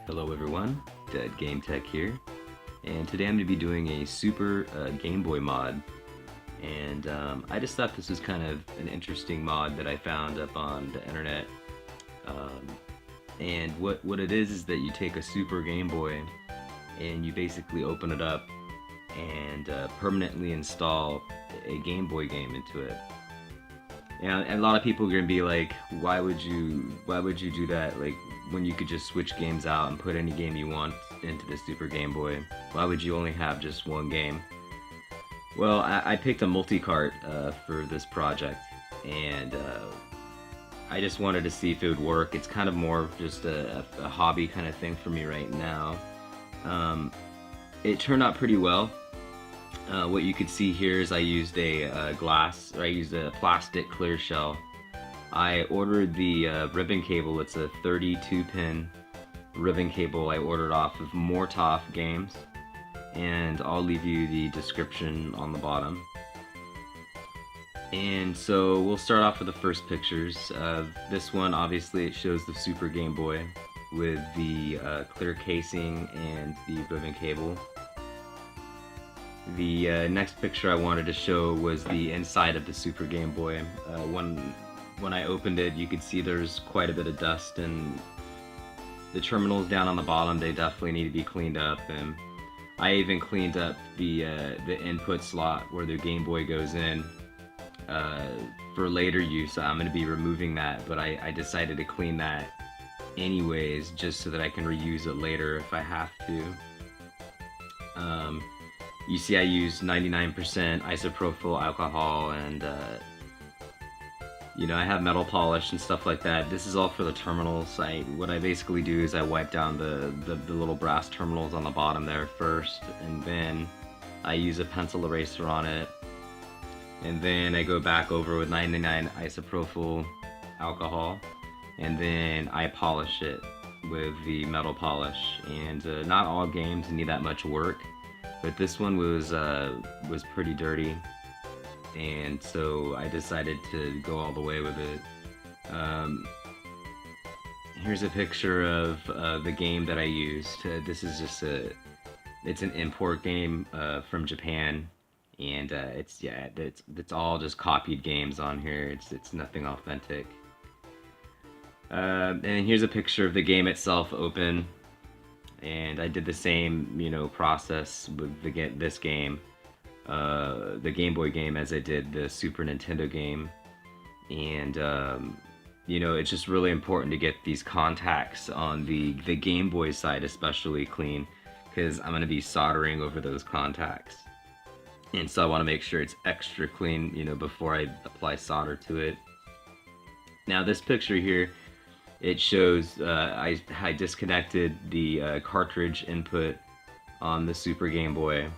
Hello everyone, Dead Game Tech here, and today I'm going to be doing a Super Game Boy mod, and I just thought this was kind of an interesting mod that I found up on the internet, um, and what it is that you take a Super Game Boy and you basically open it up and permanently install a Game Boy game into it. And a lot of people are gonna be like, why would you do that? Like, when you could just switch games out and put any game you want into the Super Game Boy, why would you only have just one game? Well, I picked a multi-cart for this project, and I just wanted to see if it would work. It's kind of more of just a hobby kind of thing for me right now. It turned out pretty well. What you could see here is I used a plastic clear shell. I ordered the ribbon cable. It's a 32 pin ribbon cable I ordered off of Mortoff Games, and I'll leave you the description on the bottom. And so we'll start off with the first pictures. This one, obviously, it shows the Super Game Boy with the clear casing and the ribbon cable. The next picture I wanted to show was the inside of the Super Game Boy. When I opened it, you could see there's quite a bit of dust, and the terminals down on the bottom, they definitely need to be cleaned up. And I even cleaned up the input slot where the Game Boy goes in for later use. I'm going to be removing that, but I decided to clean that anyways, just so that I can reuse it later if I have to. You see I used 99% isopropyl alcohol, and I have metal polish and stuff like that. This is all for the terminals. What I basically do is I wipe down the little brass terminals on the bottom there first, and then I use a pencil eraser on it, and then I go back over with 99 isopropyl alcohol, and then I polish it with the metal polish. And not all games need that much work, but this one was pretty dirty, and so I decided to go all the way with it. Here's a picture of the game that I used. This is just it's an import game from Japan, and it's all just copied games on here. It's nothing authentic. And here's a picture of the game itself open. And I did the same, process with this game, the Game Boy game, as I did the Super Nintendo game. And, it's just really important to get these contacts on the Game Boy side especially clean, because I'm going to be soldering over those contacts. And so I want to make sure it's extra clean, before I apply solder to it. Now this picture here, it shows I disconnected the cartridge input on the Super Game Boy,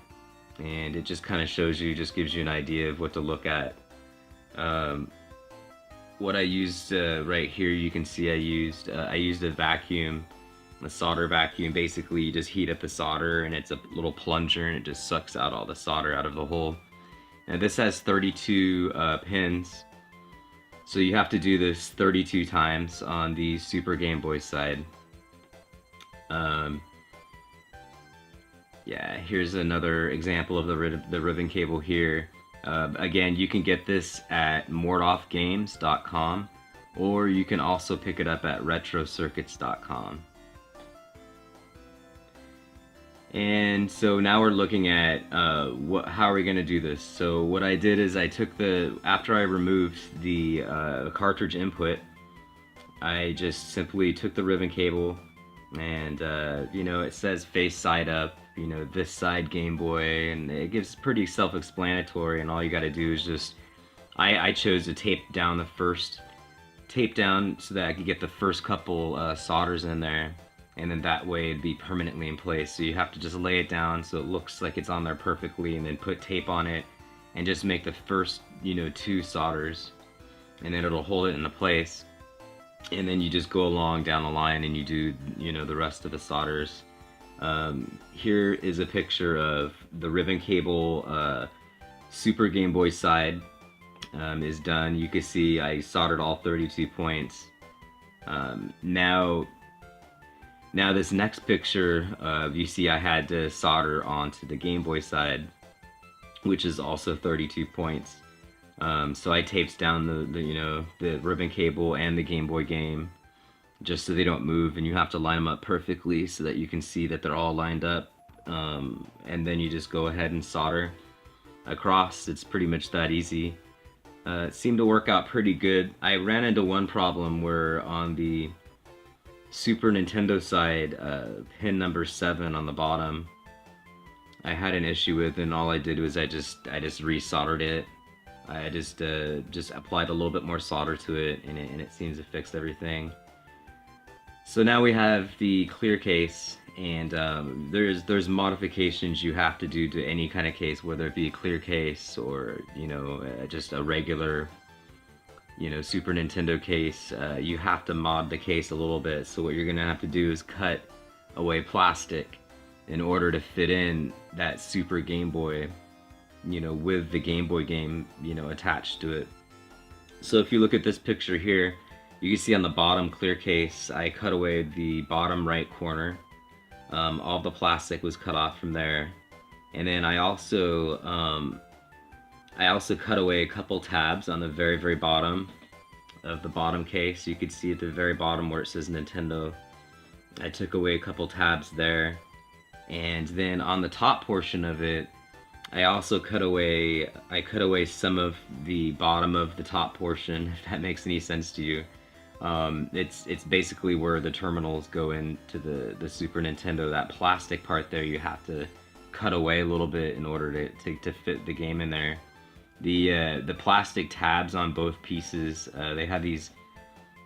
and it just kind of shows you, just gives you an idea of what to look at. What I used right here, you can see I used a vacuum, a solder vacuum. Basically, you just heat up the solder, and it's a little plunger, and it just sucks out all the solder out of the hole. And this has 32 pins. So you have to do this 32 times on the Super Game Boy side. Here's another example of the ribbon cable here. Again, you can get this at mortoffgames.com, or you can also pick it up at retrocircuits.com. And so now we're looking at how are we going to do this. So what I did is after I removed the cartridge input, I just simply took the ribbon cable, and it says face side up, this side Game Boy, and it gives pretty self-explanatory, and all you got to do is just, I chose to tape down so that I could get the first couple solders in there. And then that way it'd be permanently in place. So you have to just lay it down so it looks like it's on there perfectly, and then put tape on it and just make the first, 2 solders, and then it'll hold it into place. And then you just go along down the line and you do, the rest of the solders. Here is a picture of the ribbon cable Super Game Boy side is done. You can see I soldered all 32 points. Now Now this next picture, you see I had to solder onto the Game Boy side, which is also 32 points. So I taped down the ribbon cable and the Game Boy game just so they don't move, and you have to line them up perfectly so that you can see that they're all lined up. And then you just go ahead and solder across. It's pretty much that easy. It seemed to work out pretty good. I ran into one problem where on the Super Nintendo side, pin number 7 on the bottom, I had an issue with, and all I did was I just resoldered it. I just applied a little bit more solder to it, and it seems to fix everything. So now we have the clear case, and there's modifications you have to do to any kind of case, whether it be a clear case or just a regular Super Nintendo case. You have to mod the case a little bit. So what you're gonna have to do is cut away plastic in order to fit in that Super Game Boy, with the Game Boy game, attached to it. So if you look at this picture here, you can see on the bottom clear case, I cut away the bottom right corner. All the plastic was cut off from there. And then I also cut away a couple tabs on the very, very bottom of the bottom case. You could see at the very bottom where it says Nintendo. I took away a couple tabs there. And then on the top portion of it, I also cut away some of the bottom of the top portion, if that makes any sense to you. It's basically where the terminals go into the Super Nintendo. That plastic part there, you have to cut away a little bit in order to fit the game in there. The plastic tabs on both pieces, they have these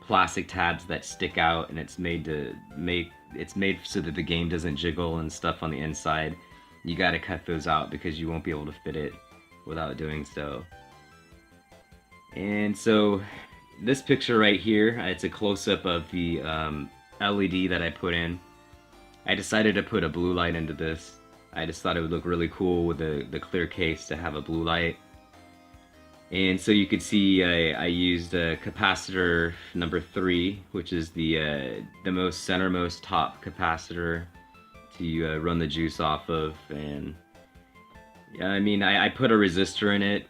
plastic tabs that stick out, and it's made so that the game doesn't jiggle and stuff on the inside. You got to cut those out because you won't be able to fit it without doing so. And so this picture right here, it's a close-up of the LED that I put in. I decided to put a blue light into this. I just thought it would look really cool with the clear case to have a blue light. And so you could see I used a capacitor number 3, which is the most centermost top capacitor to run the juice off of. And yeah, I mean, I put a resistor in it.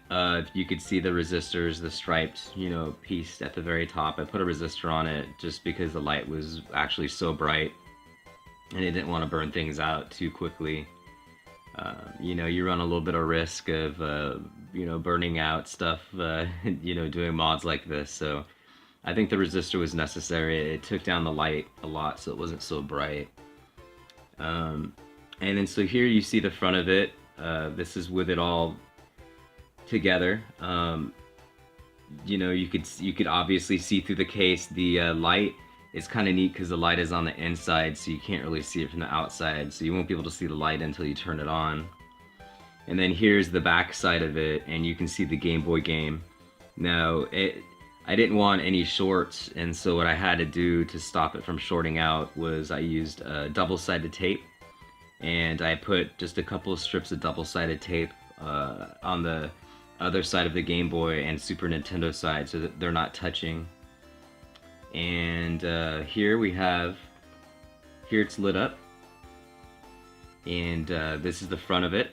You could see the resistors, the striped, piece at the very top. I put a resistor on it just because the light was actually so bright, and I didn't want to burn things out too quickly. You run a little bit of risk of, burning out stuff, doing mods like this. So I think the resistor was necessary. It took down the light a lot, so it wasn't so bright. And then so here you see the front of it. This is with it all together. You could obviously see through the case. The light is kind of neat because the light is on the inside, so you can't really see it from the outside. So you won't be able to see the light until you turn it on. And then here's the back side of it, and you can see the Game Boy game. Now, I didn't want any shorts, and so what I had to do to stop it from shorting out was I used double-sided tape, and I put just a couple of strips of double-sided tape on the other side of the Game Boy and Super Nintendo side so that they're not touching. And here it's lit up, and this is the front of it,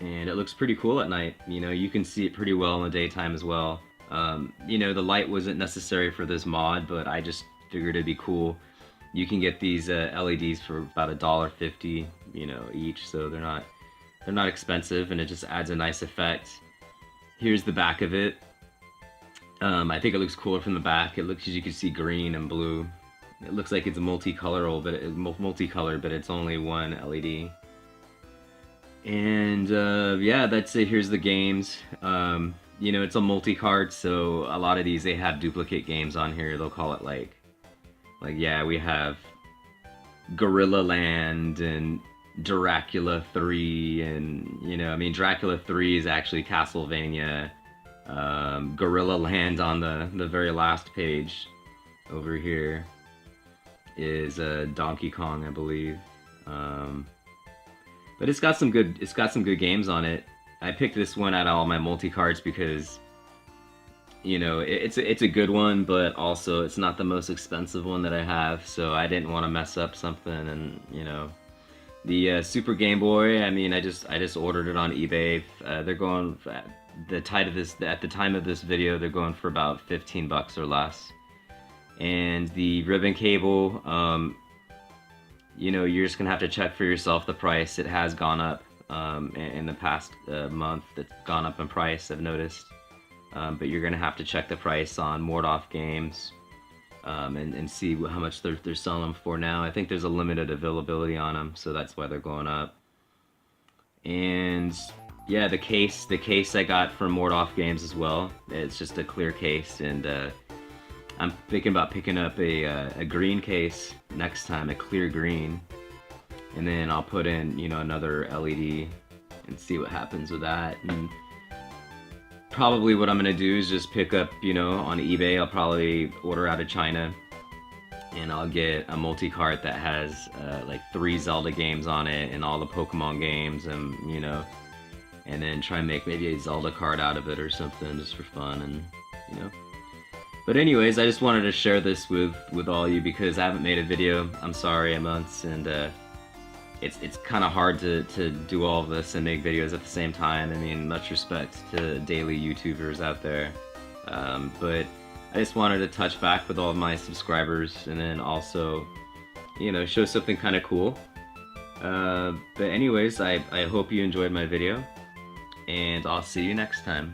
and it looks pretty cool at night. You can see it pretty well in the daytime as well. The light wasn't necessary for this mod, but I just figured it'd be cool. You can get these LEDs for about $1.50, each, so they're not expensive, and it just adds a nice effect. Here's the back of it. I think it looks cooler from the back. It looks, as you can see, green and blue. It looks like it's multicolored, but it's only one LED. And yeah, that's it. Here's the games. It's a multi-card, so a lot of these, they have duplicate games on here. They'll call it like yeah, we have Gorilla Land and Dracula 3, and Dracula 3 is actually Castlevania. Gorilla Land on the very last page over here is Donkey Kong, I believe. But it's got some good games on it. I picked this one out of all my multi-cards because you know, it's a good one, but also it's not the most expensive one that I have, so I didn't want to mess up something. And you know, the Super Game Boy, I mean, I just ordered it on eBay. They're going at the time of this video, they're going for about 15 bucks or less. And the ribbon cable, you know, you're just gonna have to check for yourself the price. It has gone up in the past month. It's gone up in price, I've noticed. But you're gonna have to check the price on Mordoff Games and see how much they're selling them for now. I think there's a limited availability on them, so that's why they're going up. And yeah, the case I got from Mordoff Games as well. It's just a clear case, and I'm thinking about picking up a green case next time, a clear green, and then I'll put in, you know, another LED and see what happens with that. And probably what I'm gonna do is just pick up, you know, on eBay. I'll probably order out of China, and I'll get a multi-cart that has like 3 Zelda games on it and all the Pokemon games, and you know, and then try and make maybe a Zelda card out of it or something just for fun, and you know. But anyways, I just wanted to share this with all you because I haven't made a video. I'm sorry, in months, and it's kind of hard to do all of this and make videos at the same time. I mean, much respect to daily YouTubers out there, but I just wanted to touch back with all of my subscribers and then also, you know, show something kind of cool. But anyways, I hope you enjoyed my video, and I'll see you next time.